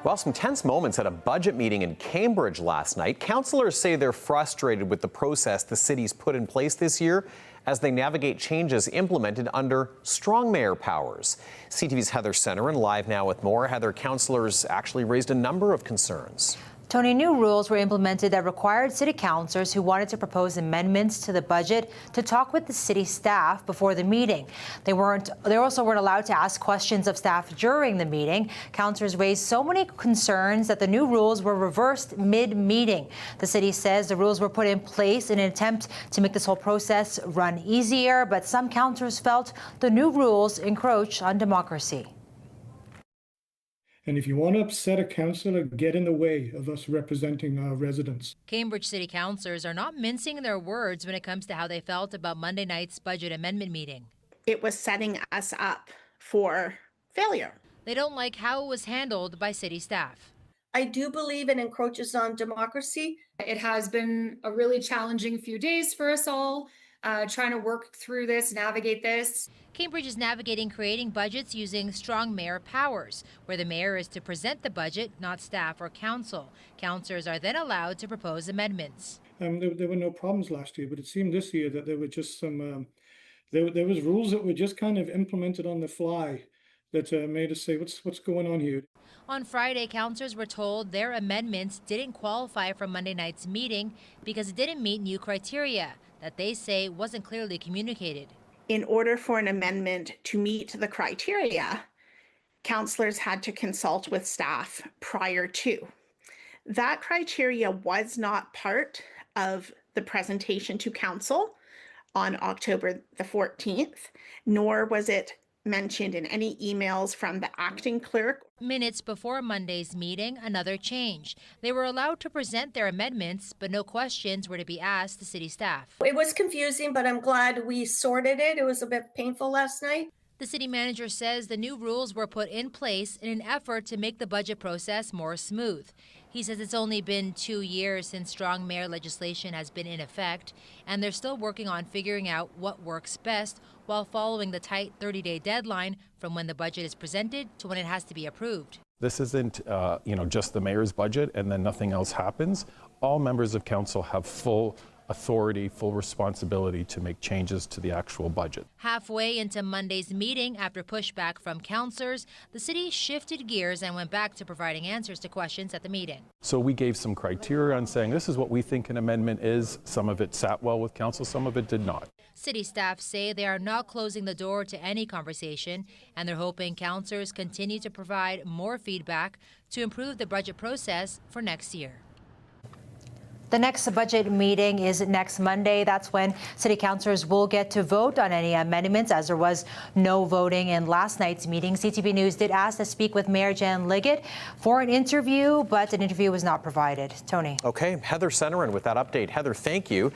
Well, some tense moments at a budget meeting in Cambridge last night. Councillors say they're frustrated with the process the city's put in place this year as they navigate changes implemented under strong mayor powers. CTV's Heather Senoran live now with more. Heather, councillors actually raised a number of concerns. Tony, new rules were implemented that required city councillors who wanted to propose amendments to the budget to talk with the city staff before the meeting. They also weren't allowed to ask questions of staff during the meeting. Councillors raised so many concerns that the new rules were reversed mid-meeting. The city says the rules were put in place in an attempt to make this whole process run easier, but some councillors felt the new rules encroach on democracy. And if you want to upset a councillor, get in the way of us representing our residents. Cambridge City councillors are not mincing their words when it comes to how they felt about Monday night's budget amendment meeting. It was setting us up for failure. They don't like how it was handled by city staff. I do believe it encroaches on democracy. It has been a really challenging few days for us all, trying to work through this, navigate this. Cambridge is navigating creating budgets using strong mayor powers, where the mayor is to present the budget, not staff or council. Councillors are then allowed to propose amendments. There were no problems last year, but it seemed this year that there were just some, there was rules that were just kind of implemented on the fly that made us say, what's going on here? On Friday, councillors were told their amendments didn't qualify for Monday night's meeting because it didn't meet new criteria that they say wasn't clearly communicated. In order for an amendment to meet the criteria, councillors had to consult with staff prior to. That criteria was not part of the presentation to council on October the 14th, nor was it mentioned in any emails from the acting clerk. Minutes before Monday's meeting, another change. They were allowed to present their amendments, but no questions were to be asked the city staff. It was confusing, but I'm glad we sorted it. It was a bit painful last night. The city manager says the new rules were put in place in an effort to make the budget process more smooth. He says it's only been 2 years since strong mayor legislation has been in effect, and they're still working on figuring out what works best while following the tight 30-day deadline from when the budget is presented to when it has to be approved. This isn't, just the mayor's budget and then nothing else happens. All members of council have full authority, full responsibility to make changes to the actual budget. Halfway into Monday's meeting, after pushback from councillors, the city shifted gears and went back to providing answers to questions at the meeting. So we gave some criteria on saying this is what we think an amendment is. Some of it sat well with council, some of it did not. City staff say they are not closing the door to any conversation, and they're hoping councillors continue to provide more feedback to improve the budget process for next year. The next budget meeting is next Monday. That's when city councillors will get to vote on any amendments, as there was no voting in last night's meeting. CTV News did ask to speak with Mayor Jan Liggett for an interview, but an interview was not provided. Tony. Okay, Heather Senoran with that update. Heather, thank you.